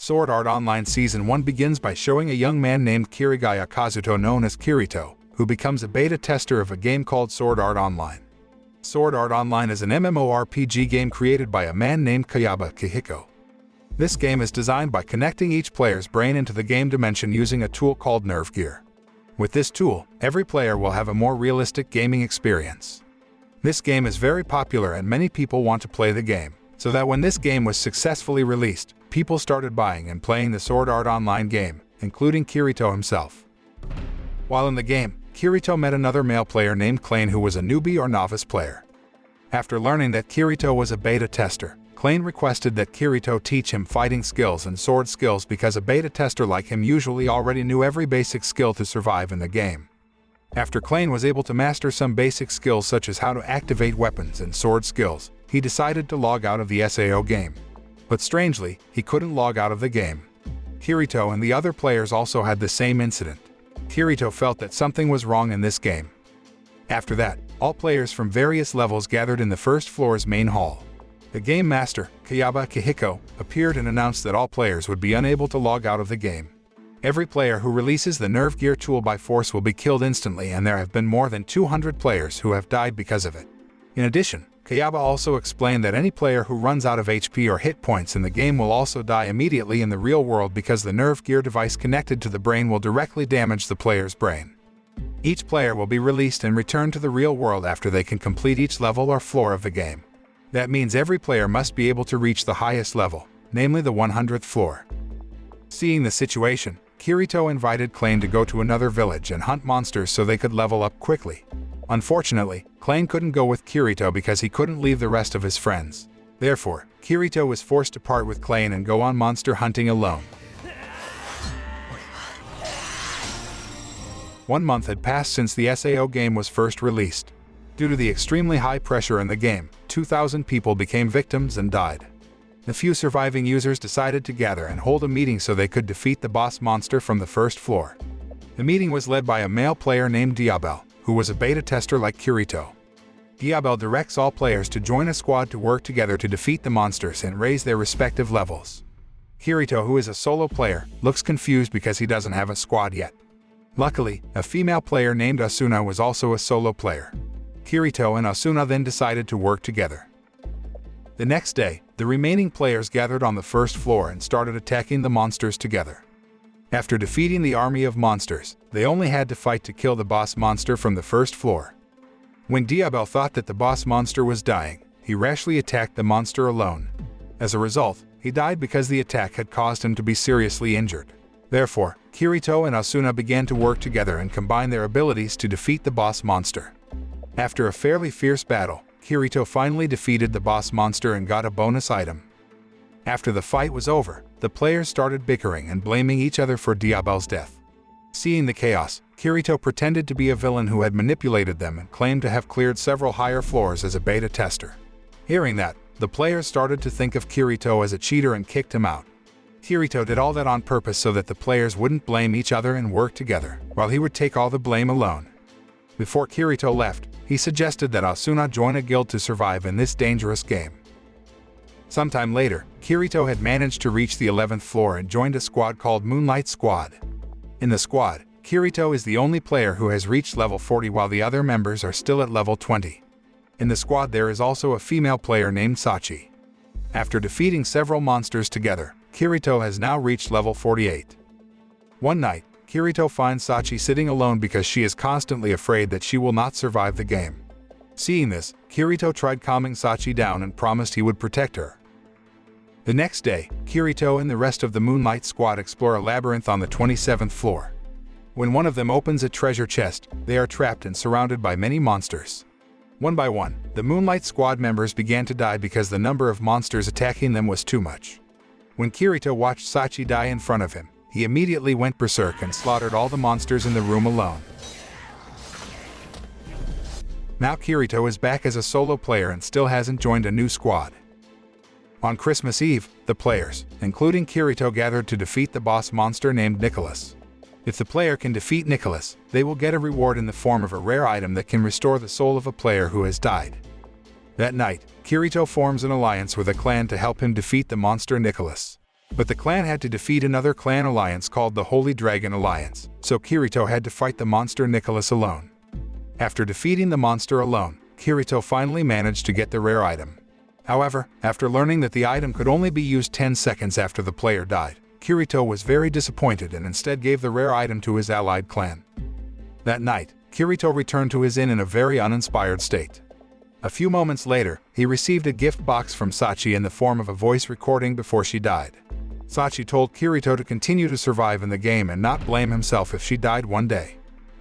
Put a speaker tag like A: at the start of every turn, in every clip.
A: Sword Art Online Season 1 begins by showing a young man named Kirigaya Kazuto known as Kirito, who becomes a beta tester of a game called Sword Art Online. Sword Art Online is an MMORPG game created by a man named Kayaba Kihiko. This game is designed by connecting each player's brain into the game dimension using a tool called Nerve Gear. With this tool, every player will have a more realistic gaming experience. This game is very popular and many people want to play the game, so that when this game was successfully released, people started buying and playing the Sword Art Online game, including Kirito himself. While in the game, Kirito met another male player named Klein who was a newbie or novice player. After learning that Kirito was a beta tester, Klein requested that Kirito teach him fighting skills and sword skills because a beta tester like him usually already knew every basic skill to survive in the game. After Klein was able to master some basic skills such as how to activate weapons and sword skills, he decided to log out of the SAO game. But strangely, he couldn't log out of the game. Kirito and the other players also had the same incident. Kirito felt that something was wrong in this game. After that, all players from various levels gathered in the first floor's main hall. The game master, Kayaba Kihiko, appeared and announced that all players would be unable to log out of the game. Every player who releases the Nerve Gear tool by force will be killed instantly, and there have been more than 200 players who have died because of it. In addition, Kayaba also explained that any player who runs out of HP or hit points in the game will also die immediately in the real world because the Nerve Gear device connected to the brain will directly damage the player's brain. Each player will be released and returned to the real world after they can complete each level or floor of the game. That means every player must be able to reach the highest level, namely the 100th floor. Seeing the situation, Kirito invited Klein to go to another village and hunt monsters so they could level up quickly. Unfortunately, Klein couldn't go with Kirito because he couldn't leave the rest of his friends. Therefore, Kirito was forced to part with Klein and go on monster hunting alone. 1 month had passed since the SAO game was first released. Due to the extremely high pressure in the game, 2,000 people became victims and died. The few surviving users decided to gather and hold a meeting so they could defeat the boss monster from the first floor. The meeting was led by a male player named Diabel, who was a beta tester like Kirito. Diabel directs all players to join a squad to work together to defeat the monsters and raise their respective levels. Kirito, who is a solo player, looks confused because he doesn't have a squad yet. Luckily, a female player named Asuna was also a solo player. Kirito and Asuna then decided to work together. The next day, the remaining players gathered on the first floor and started attacking the monsters together. After defeating the army of monsters, they only had to fight to kill the boss monster from the first floor. When Diabel thought that the boss monster was dying, he rashly attacked the monster alone. As a result, he died because the attack had caused him to be seriously injured. Therefore, Kirito and Asuna began to work together and combine their abilities to defeat the boss monster. After a fairly fierce battle, Kirito finally defeated the boss monster and got a bonus item. After the fight was over, the players started bickering and blaming each other for Diabel's death. Seeing the chaos, Kirito pretended to be a villain who had manipulated them and claimed to have cleared several higher floors as a beta tester. Hearing that, the players started to think of Kirito as a cheater and kicked him out. Kirito did all that on purpose so that the players wouldn't blame each other and work together, while he would take all the blame alone. Before Kirito left, he suggested that Asuna join a guild to survive in this dangerous game. Sometime later, Kirito had managed to reach the 11th floor and joined a squad called Moonlight Squad. In the squad, Kirito is the only player who has reached level 40 while the other members are still at level 20. In the squad there is also a female player named Sachi. After defeating several monsters together, Kirito has now reached level 48. One night, Kirito finds Sachi sitting alone because she is constantly afraid that she will not survive the game. Seeing this, Kirito tried calming Sachi down and promised he would protect her. The next day, Kirito and the rest of the Moonlight Squad explore a labyrinth on the 27th floor. When one of them opens a treasure chest, they are trapped and surrounded by many monsters. One by one, the Moonlight Squad members began to die because the number of monsters attacking them was too much. When Kirito watched Sachi die in front of him, he immediately went berserk and slaughtered all the monsters in the room alone. Now Kirito is back as a solo player and still hasn't joined a new squad. On Christmas Eve, the players, including Kirito, gathered to defeat the boss monster named Nicholas. If the player can defeat Nicholas, they will get a reward in the form of a rare item that can restore the soul of a player who has died. That night, Kirito forms an alliance with a clan to help him defeat the monster Nicholas. But the clan had to defeat another clan alliance called the Holy Dragon Alliance, so Kirito had to fight the monster Nicholas alone. After defeating the monster alone, Kirito finally managed to get the rare item. However, after learning that the item could only be used 10 seconds after the player died, Kirito was very disappointed and instead gave the rare item to his allied clan. That night, Kirito returned to his inn in a very uninspired state. A few moments later, he received a gift box from Sachi in the form of a voice recording before she died. Sachi told Kirito to continue to survive in the game and not blame himself if she died one day.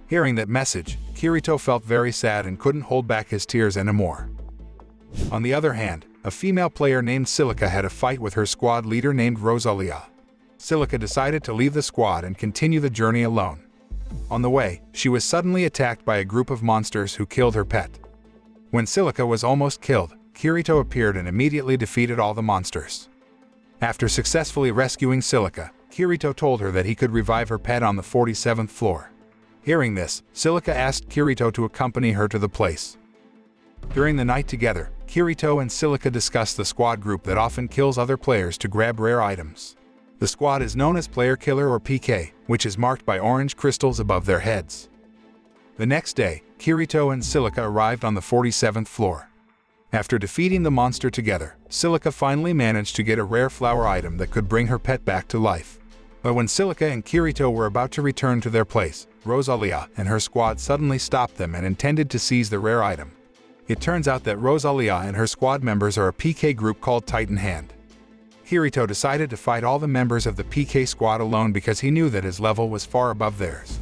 A: Hearing that message, Kirito felt very sad and couldn't hold back his tears anymore. On the other hand, a female player named Silica had a fight with her squad leader named Rosalia. Silica decided to leave the squad and continue the journey alone. On the way, she was suddenly attacked by a group of monsters who killed her pet. When Silica was almost killed, Kirito appeared and immediately defeated all the monsters. After successfully rescuing Silica, Kirito told her that he could revive her pet on the 47th floor. Hearing this, Silica asked Kirito to accompany her to the place. During the night together, Kirito and Silica discussed the squad group that often kills other players to grab rare items. The squad is known as Player Killer or PK, which is marked by orange crystals above their heads. The next day, Kirito and Silica arrived on the 47th floor. After defeating the monster together, Silica finally managed to get a rare flower item that could bring her pet back to life. But when Silica and Kirito were about to return to their place, Rosalia and her squad suddenly stopped them and intended to seize the rare item. It turns out that Rosalia and her squad members are a PK group called Titan Hand. Kirito decided to fight all the members of the PK squad alone because he knew that his level was far above theirs.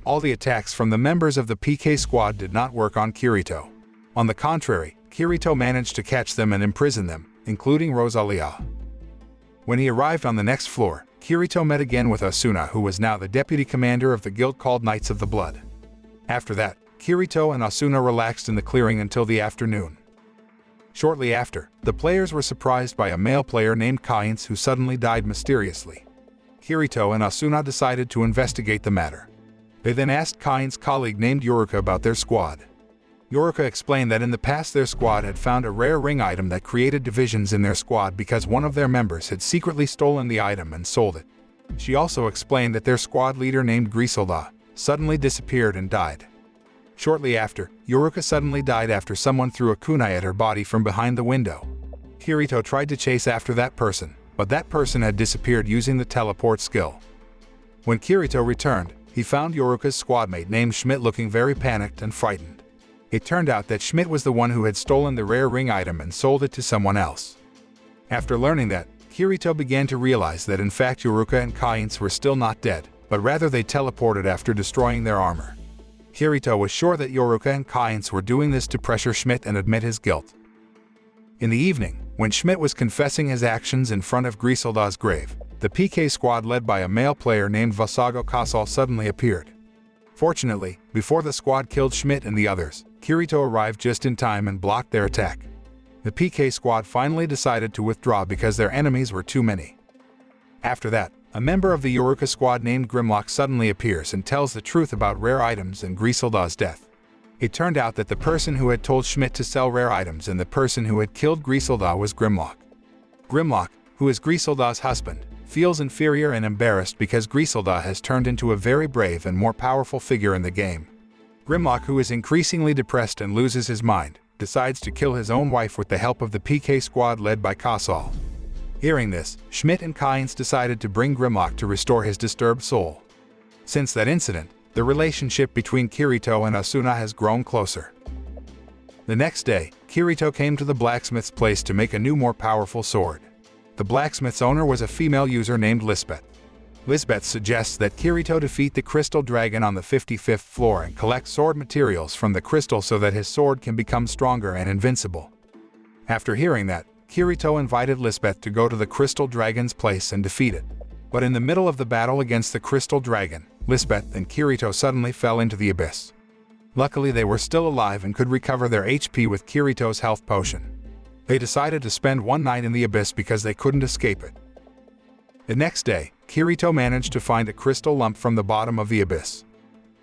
A: All the attacks from the members of the PK squad did not work on Kirito. On the contrary, Kirito managed to catch them and imprison them, including Rosalia. When he arrived on the next floor, Kirito met again with Asuna, who was now the deputy commander of the guild called Knights of the Blood. After that, Kirito and Asuna relaxed in the clearing until the afternoon. Shortly after, the players were surprised by a male player named Kainz who suddenly died mysteriously. Kirito and Asuna decided to investigate the matter. They then asked Kainz's colleague named Yoruka about their squad. Yoruka explained that in the past their squad had found a rare ring item that created divisions in their squad because one of their members had secretly stolen the item and sold it. She also explained that their squad leader named Griselda suddenly disappeared and died. Shortly after, Yoruka suddenly died after someone threw a kunai at her body from behind the window. Kirito tried to chase after that person, but that person had disappeared using the teleport skill. When Kirito returned, he found Yoruka's squadmate named Schmidt looking very panicked and frightened. It turned out that Schmidt was the one who had stolen the rare ring item and sold it to someone else. After learning that, Kirito began to realize that in fact Yoruka and Kainz were still not dead, but rather they teleported after destroying their armor. Kirito was sure that Yoruka and Kainz were doing this to pressure Schmidt and admit his guilt. In the evening, when Schmidt was confessing his actions in front of Griselda's grave, the PK squad led by a male player named Vasago Kasal suddenly appeared. Fortunately, before the squad killed Schmidt and the others, Kirito arrived just in time and blocked their attack. The PK squad finally decided to withdraw because their enemies were too many. After that, a member of the Yoruka squad named Grimlock suddenly appears and tells the truth about rare items and Griselda's death. It turned out that the person who had told Schmidt to sell rare items and the person who had killed Griselda was Grimlock. Grimlock, who is Griselda's husband, feels inferior and embarrassed because Griselda has turned into a very brave and more powerful figure in the game. Grimlock, who is increasingly depressed and loses his mind, decides to kill his own wife with the help of the PK squad led by Kasal. Hearing this, Schmidt and Kainz decided to bring Grimlock to restore his disturbed soul. Since that incident, the relationship between Kirito and Asuna has grown closer. The next day, Kirito came to the blacksmith's place to make a new more powerful sword. The blacksmith's owner was a female user named Lisbeth. Lisbeth suggests that Kirito defeat the crystal dragon on the 55th floor and collect sword materials from the crystal so that his sword can become stronger and invincible. After hearing that, Kirito invited Lisbeth to go to the crystal dragon's place and defeat it. But in the middle of the battle against the crystal dragon, Lisbeth and Kirito suddenly fell into the abyss. Luckily they were still alive and could recover their HP with Kirito's health potion. They decided to spend one night in the abyss because they couldn't escape it. The next day, Kirito managed to find a crystal lump from the bottom of the abyss.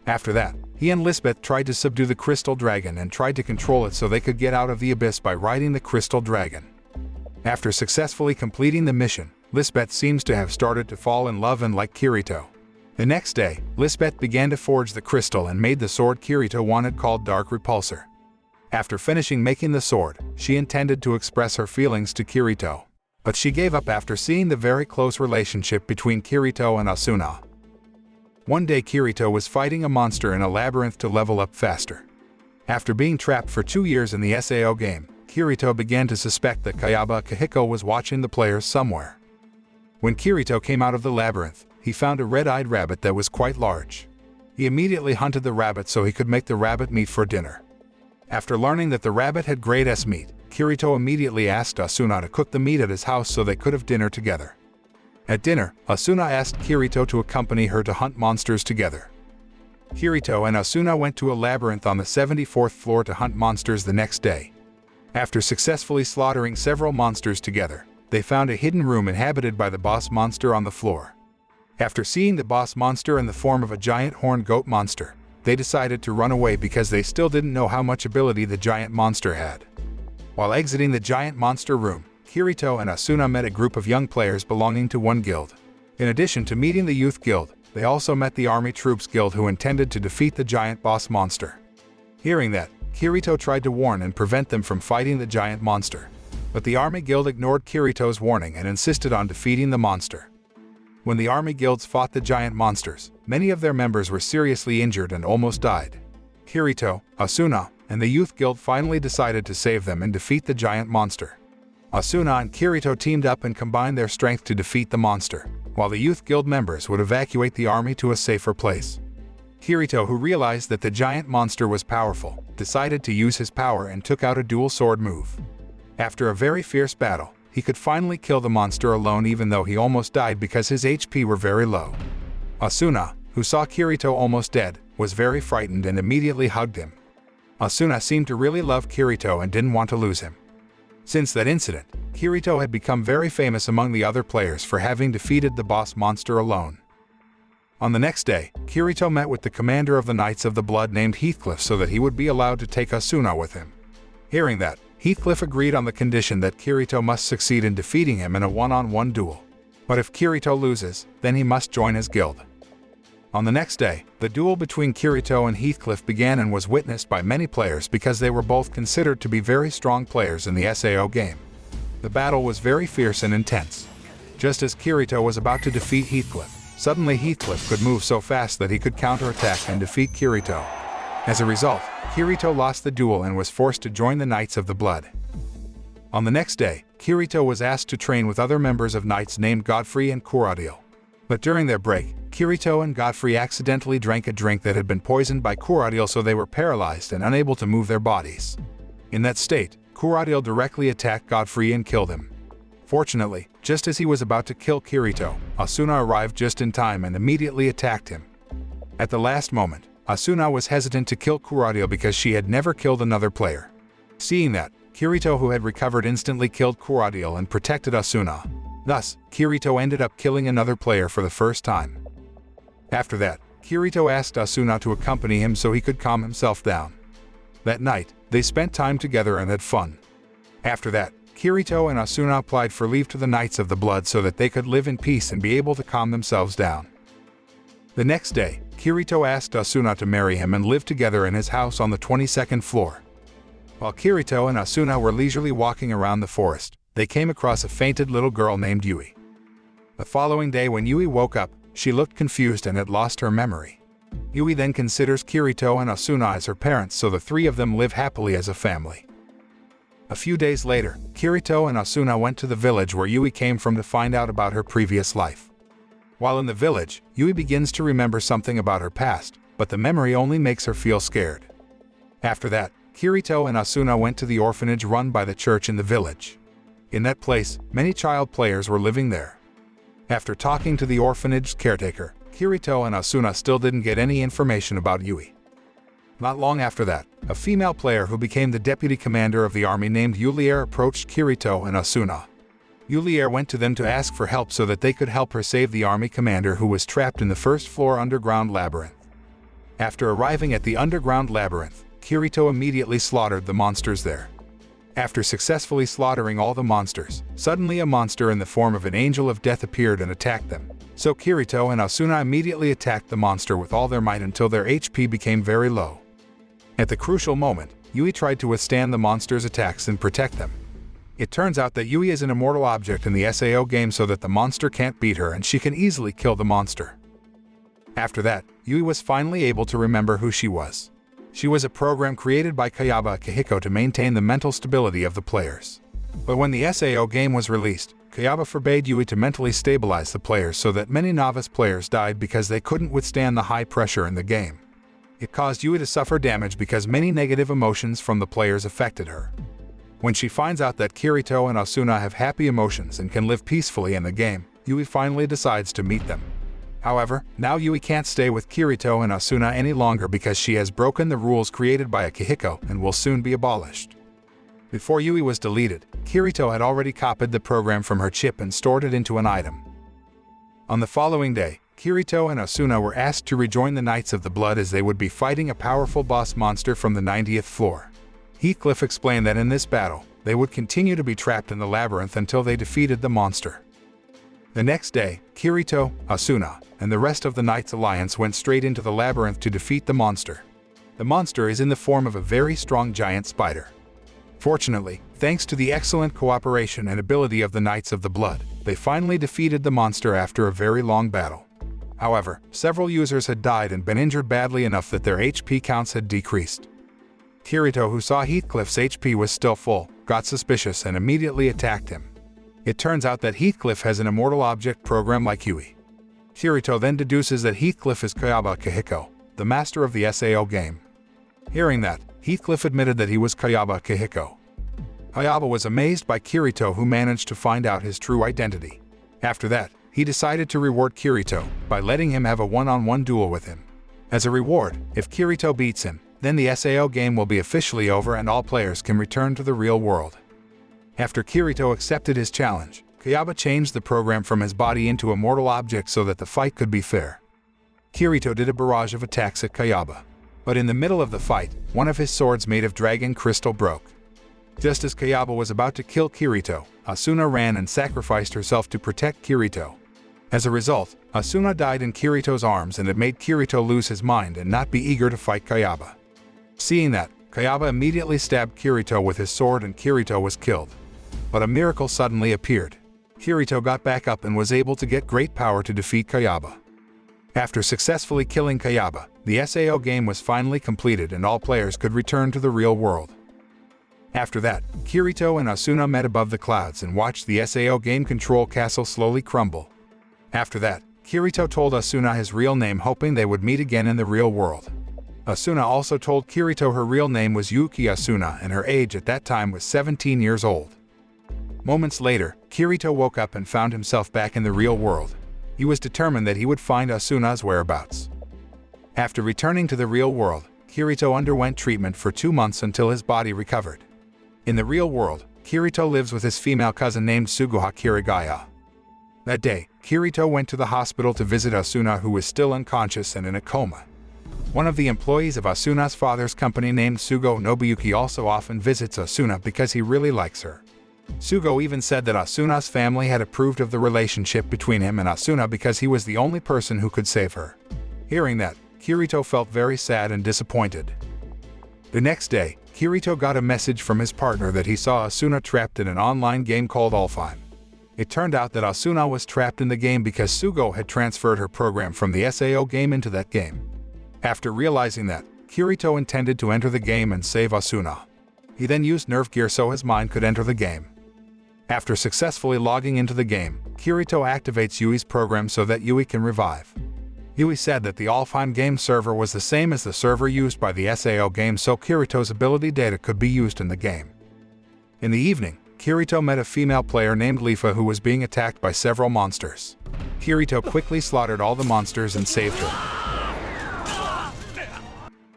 A: After that, he and Lisbeth tried to subdue the crystal dragon and tried to control it so they could get out of the abyss by riding the crystal dragon. After successfully completing the mission, Lisbeth seems to have started to fall in love and like Kirito. The next day, Lisbeth began to forge the crystal and made the sword Kirito wanted called Dark Repulsor. After finishing making the sword, she intended to express her feelings to Kirito. But she gave up after seeing the very close relationship between Kirito and Asuna. One day Kirito was fighting a monster in a labyrinth to level up faster. After being trapped for 2 years in the SAO game, Kirito began to suspect that Kayaba Kahiko was watching the players somewhere. When Kirito came out of the labyrinth, he found a red-eyed rabbit that was quite large. He immediately hunted the rabbit so he could make the rabbit meat for dinner. After learning that the rabbit had grade S meat, Kirito immediately asked Asuna to cook the meat at his house so they could have dinner together. At dinner, Asuna asked Kirito to accompany her to hunt monsters together. Kirito and Asuna went to a labyrinth on the 74th floor to hunt monsters the next day. After successfully slaughtering several monsters together, they found a hidden room inhabited by the boss monster on the floor. After seeing the boss monster in the form of a giant horned goat monster, they decided to run away because they still didn't know how much ability the giant monster had. While exiting the giant monster room, Kirito and Asuna met a group of young players belonging to one guild. In addition to meeting the youth guild, they also met the army troops guild who intended to defeat the giant boss monster. Hearing that, Kirito tried to warn and prevent them from fighting the giant monster. But the army guild ignored Kirito's warning and insisted on defeating the monster. When the army guilds fought the giant monsters, many of their members were seriously injured and almost died. Kirito, Asuna, and the youth guild finally decided to save them and defeat the giant monster. Asuna and Kirito teamed up and combined their strength to defeat the monster, while the youth guild members would evacuate the army to a safer place. Kirito, who realized that the giant monster was powerful, decided to use his power and took out a dual sword move. After a very fierce battle, he could finally kill the monster alone even though he almost died because his HP were very low. Asuna, who saw Kirito almost dead, was very frightened and immediately hugged him. Asuna seemed to really love Kirito and didn't want to lose him. Since that incident, Kirito had become very famous among the other players for having defeated the boss monster alone. On the next day, Kirito met with the commander of the Knights of the Blood named Heathcliff so that he would be allowed to take Asuna with him. Hearing that, Heathcliff agreed on the condition that Kirito must succeed in defeating him in a one-on-one duel. But if Kirito loses, then he must join his guild. On the next day, the duel between Kirito and Heathcliff began and was witnessed by many players because they were both considered to be very strong players in the SAO game. The battle was very fierce and intense. Just as Kirito was about to defeat Heathcliff, suddenly Heathcliff could move so fast that he could counterattack and defeat Kirito. As a result, Kirito lost the duel and was forced to join the Knights of the Blood. On the next day, Kirito was asked to train with other members of Knights named Godfrey and Kuradiel. But during their break, Kirito and Godfrey accidentally drank a drink that had been poisoned by Kuradiel, so they were paralyzed and unable to move their bodies. In that state, Kuradiel directly attacked Godfrey and killed him. Fortunately, just as he was about to kill Kirito, Asuna arrived just in time and immediately attacked him. At the last moment, Asuna was hesitant to kill Kuradiel because she had never killed another player. Seeing that, Kirito, who had recovered, instantly killed Kuradiel and protected Asuna. Thus, Kirito ended up killing another player for the first time. After that, Kirito asked Asuna to accompany him so he could calm himself down. That night, they spent time together and had fun. After that, Kirito and Asuna applied for leave to the Knights of the Blood so that they could live in peace and be able to calm themselves down. The next day, Kirito asked Asuna to marry him and live together in his house on the 22nd floor. While Kirito and Asuna were leisurely walking around the forest, they came across a fainted little girl named Yui. The following day when Yui woke up, she looked confused and had lost her memory. Yui then considers Kirito and Asuna as her parents, so the three of them live happily as a family. A few days later, Kirito and Asuna went to the village where Yui came from to find out about her previous life. While in the village, Yui begins to remember something about her past, but the memory only makes her feel scared. After that, Kirito and Asuna went to the orphanage run by the church in the village. In that place, many child players were living there. After talking to the orphanage's caretaker, Kirito and Asuna still didn't get any information about Yui. Not long after that, a female player who became the deputy commander of the army named Yulier approached Kirito and Asuna. Yulier went to them to ask for help so that they could help her save the army commander who was trapped in the first floor underground labyrinth. After arriving at the underground labyrinth, Kirito immediately slaughtered the monsters there. After successfully slaughtering all the monsters, suddenly a monster in the form of an angel of death appeared and attacked them. So Kirito and Asuna immediately attacked the monster with all their might until their HP became very low. At the crucial moment, Yui tried to withstand the monster's attacks and protect them. It turns out that Yui is an immortal object in the SAO game so that the monster can't beat her and she can easily kill the monster. After that, Yui was finally able to remember who she was. She was a program created by Kayaba Akihiko to maintain the mental stability of the players. But when the SAO game was released, Kayaba forbade Yui to mentally stabilize the players so that many novice players died because they couldn't withstand the high pressure in the game. It caused Yui to suffer damage because many negative emotions from the players affected her. When she finds out that Kirito and Asuna have happy emotions and can live peacefully in the game, Yui finally decides to meet them. However, now Yui can't stay with Kirito and Asuna any longer because she has broken the rules created by Akihiko and will soon be abolished. Before Yui was deleted, Kirito had already copied the program from her chip and stored it into an item. On the following day, Kirito and Asuna were asked to rejoin the Knights of the Blood as they would be fighting a powerful boss monster from the 90th floor. Heathcliff explained that in this battle, they would continue to be trapped in the labyrinth until they defeated the monster. The next day, Kirito, Asuna, and the rest of the Knights Alliance went straight into the labyrinth to defeat the monster. The monster is in the form of a very strong giant spider. Fortunately, thanks to the excellent cooperation and ability of the Knights of the Blood, they finally defeated the monster after a very long battle. However, several users had died and been injured badly enough that their HP counts had decreased. Kirito, who saw Heathcliff's HP was still full, got suspicious and immediately attacked him. It turns out that Heathcliff has an immortal object program like Yui. Kirito then deduces that Heathcliff is Kayaba Akihiko, the master of the SAO game. Hearing that, Heathcliff admitted that he was Kayaba Akihiko. Kayaba was amazed by Kirito, who managed to find out his true identity. After that, he decided to reward Kirito by letting him have a one-on-one duel with him. As a reward, if Kirito beats him, then the SAO game will be officially over and all players can return to the real world. After Kirito accepted his challenge, Kayaba changed the program from his body into a mortal object so that the fight could be fair. Kirito did a barrage of attacks at Kayaba. But in the middle of the fight, one of his swords made of dragon crystal broke. Just as Kayaba was about to kill Kirito, Asuna ran and sacrificed herself to protect Kirito. As a result, Asuna died in Kirito's arms and it made Kirito lose his mind and not be eager to fight Kayaba. Seeing that, Kayaba immediately stabbed Kirito with his sword and Kirito was killed. But a miracle suddenly appeared. Kirito got back up and was able to get great power to defeat Kayaba. After successfully killing Kayaba, the SAO game was finally completed and all players could return to the real world. After that, Kirito and Asuna met above the clouds and watched the SAO game control castle slowly crumble. After that, Kirito told Asuna his real name, hoping they would meet again in the real world. Asuna also told Kirito her real name was Yuki Asuna and her age at that time was 17 years old. Moments later, Kirito woke up and found himself back in the real world. He was determined that he would find Asuna's whereabouts. After returning to the real world, Kirito underwent treatment for 2 months until his body recovered. In the real world, Kirito lives with his female cousin named Suguha Kirigaya. That day, Kirito went to the hospital to visit Asuna, who was still unconscious and in a coma. One of the employees of Asuna's father's company named Sugo Nobuyuki also often visits Asuna because he really likes her. Sugo even said that Asuna's family had approved of the relationship between him and Asuna because he was the only person who could save her. Hearing that, Kirito felt very sad and disappointed. The next day, Kirito got a message from his partner that he saw Asuna trapped in an online game called Ulfheim. It turned out that Asuna was trapped in the game because Sugo had transferred her program from the SAO game into that game. After realizing that, Kirito intended to enter the game and save Asuna. He then used nerve gear so his mind could enter the game. After successfully logging into the game, Kirito activates Yui's program so that Yui can revive. Yui said that the Alfheim game server was the same as the server used by the SAO game, so Kirito's ability data could be used in the game. In the evening, Kirito met a female player named Lifa who was being attacked by several monsters. Kirito quickly slaughtered all the monsters and saved her.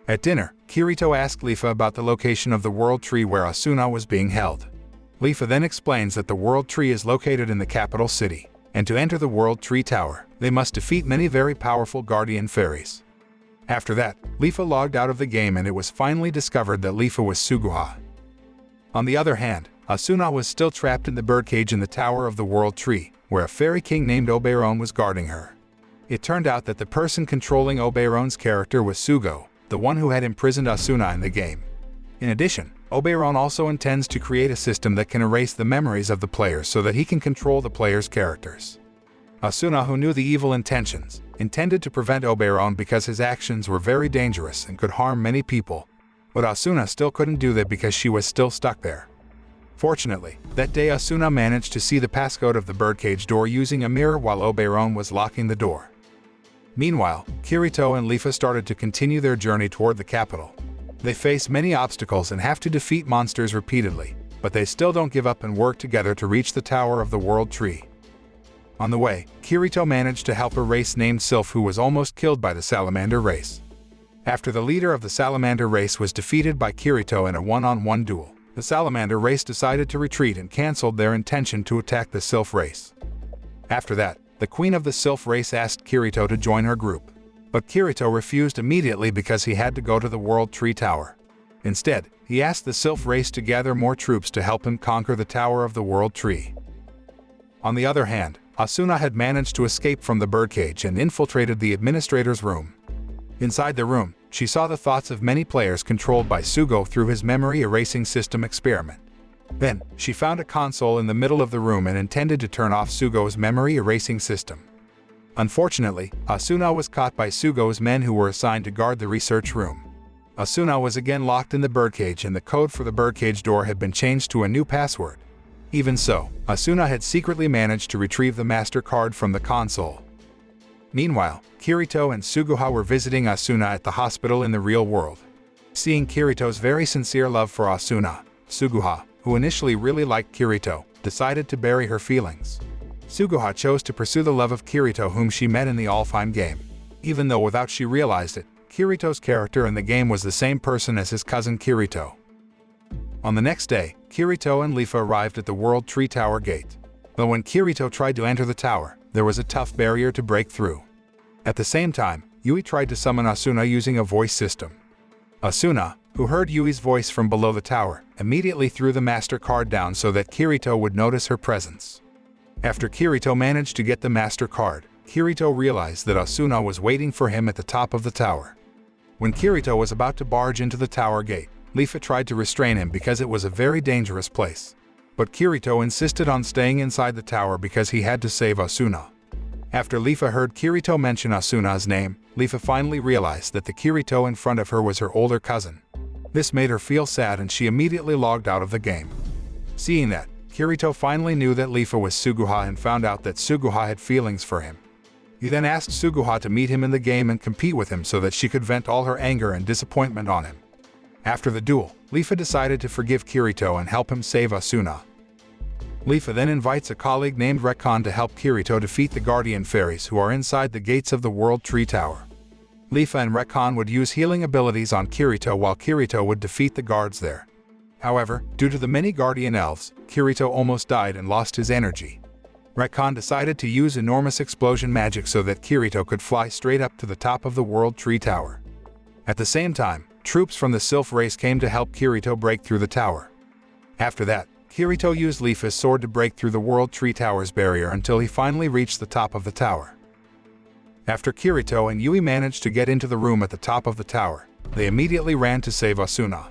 A: At dinner, Kirito asked Lifa about the location of the World Tree where Asuna was being held. Lifa then explains that the World Tree is located in the capital city, and to enter the World Tree Tower, they must defeat many very powerful guardian fairies. After that, Lifa logged out of the game and it was finally discovered that Lifa was Suguha. On the other hand, Asuna was still trapped in the birdcage in the Tower of the World Tree, where a fairy king named Oberon was guarding her. It turned out that the person controlling Oberon's character was Sugo, the one who had imprisoned Asuna in the game. In addition, Oberon also intends to create a system that can erase the memories of the players so that he can control the players' characters. Asuna, who knew the evil intentions, intended to prevent Oberon because his actions were very dangerous and could harm many people, but Asuna still couldn't do that because she was still stuck there. Fortunately, that day Asuna managed to see the passcode of the birdcage door using a mirror while Oberon was locking the door. Meanwhile, Kirito and Leafa started to continue their journey toward the capital. They face many obstacles and have to defeat monsters repeatedly, but they still don't give up and work together to reach the Tower of the World Tree. On the way, Kirito managed to help a race named Sylph who was almost killed by the salamander race. After the leader of the salamander race was defeated by Kirito in a one-on-one duel, the salamander race decided to retreat and cancelled their intention to attack the Sylph race. After that, the queen of the Sylph race asked Kirito to join her group, but Kirito refused immediately because he had to go to the World Tree Tower. Instead, he asked the Sylph race to gather more troops to help him conquer the Tower of the World Tree. On the other hand, Asuna had managed to escape from the birdcage and infiltrated the administrator's room. Inside the room, she saw the thoughts of many players controlled by Sugo through his memory erasing system experiment. Then, she found a console in the middle of the room and intended to turn off Sugo's memory erasing system. Unfortunately, Asuna was caught by Sugo's men who were assigned to guard the research room. Asuna was again locked in the birdcage and the code for the birdcage door had been changed to a new password. Even so, Asuna had secretly managed to retrieve the master card from the console. Meanwhile, Kirito and Suguha were visiting Asuna at the hospital in the real world. Seeing Kirito's very sincere love for Asuna, Suguha, who initially really liked Kirito, decided to bury her feelings. Suguha chose to pursue the love of Kirito whom she met in the Alfheim game. Even though without she realized it, Kirito's character in the game was the same person as his cousin Kirito. On the next day, Kirito and Leafa arrived at the World Tree Tower gate. But when Kirito tried to enter the tower, there was a tough barrier to break through. At the same time, Yui tried to summon Asuna using a voice system. Asuna, who heard Yui's voice from below the tower, immediately threw the master card down so that Kirito would notice her presence. After Kirito managed to get the master card, Kirito realized that Asuna was waiting for him at the top of the tower. When Kirito was about to barge into the tower gate, Leafa tried to restrain him because it was a very dangerous place. But Kirito insisted on staying inside the tower because he had to save Asuna. After Leafa heard Kirito mention Asuna's name, Leafa finally realized that the Kirito in front of her was her older cousin. This made her feel sad and she immediately logged out of the game. Seeing that, Kirito finally knew that Leafa was Suguha and found out that Suguha had feelings for him. He then asked Suguha to meet him in the game and compete with him so that she could vent all her anger and disappointment on him. After the duel, Leafa decided to forgive Kirito and help him save Asuna. Leafa then invites a colleague named Rekon to help Kirito defeat the Guardian Fairies who are inside the gates of the World Tree Tower. Leafa and Rekon would use healing abilities on Kirito while Kirito would defeat the guards there. However, due to the many Guardian Elves, Kirito almost died and lost his energy. Rekon decided to use enormous explosion magic so that Kirito could fly straight up to the top of the World Tree Tower. At the same time, troops from the Sylph race came to help Kirito break through the tower. After that, Kirito used Leafa's sword to break through the World Tree Tower's barrier until he finally reached the top of the tower. After Kirito and Yui managed to get into the room at the top of the tower, they immediately ran to save Asuna.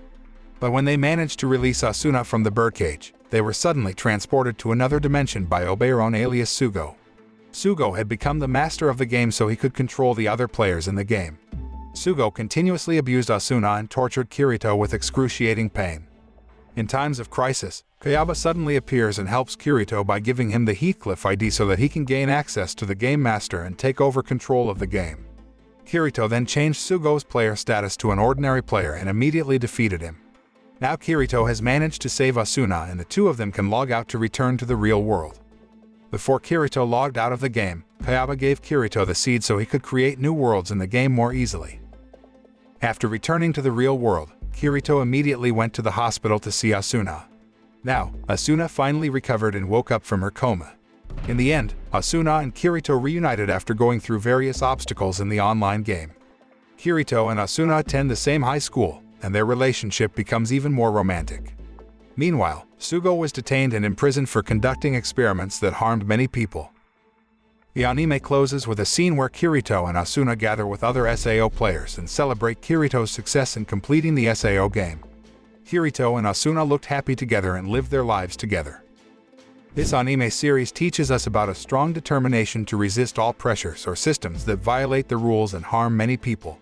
A: But when they managed to release Asuna from the birdcage, they were suddenly transported to another dimension by Oberon alias Sugo. Sugo had become the master of the game so he could control the other players in the game. Sugo continuously abused Asuna and tortured Kirito with excruciating pain. In times of crisis, Kayaba suddenly appears and helps Kirito by giving him the Heathcliff ID so that he can gain access to the Game Master and take over control of the game. Kirito then changed Sugo's player status to an ordinary player and immediately defeated him. Now Kirito has managed to save Asuna and the two of them can log out to return to the real world. Before Kirito logged out of the game, Kayaba gave Kirito the seed so he could create new worlds in the game more easily. After returning to the real world, Kirito immediately went to the hospital to see Asuna. Now, Asuna finally recovered and woke up from her coma. In the end, Asuna and Kirito reunited after going through various obstacles in the online game. Kirito and Asuna attend the same high school, and their relationship becomes even more romantic. Meanwhile, Sugo was detained and imprisoned for conducting experiments that harmed many people. The anime closes with a scene where Kirito and Asuna gather with other SAO players and celebrate Kirito's success in completing the SAO game. Kirito and Asuna looked happy together and lived their lives together. This anime series teaches us about a strong determination to resist all pressures or systems that violate the rules and harm many people.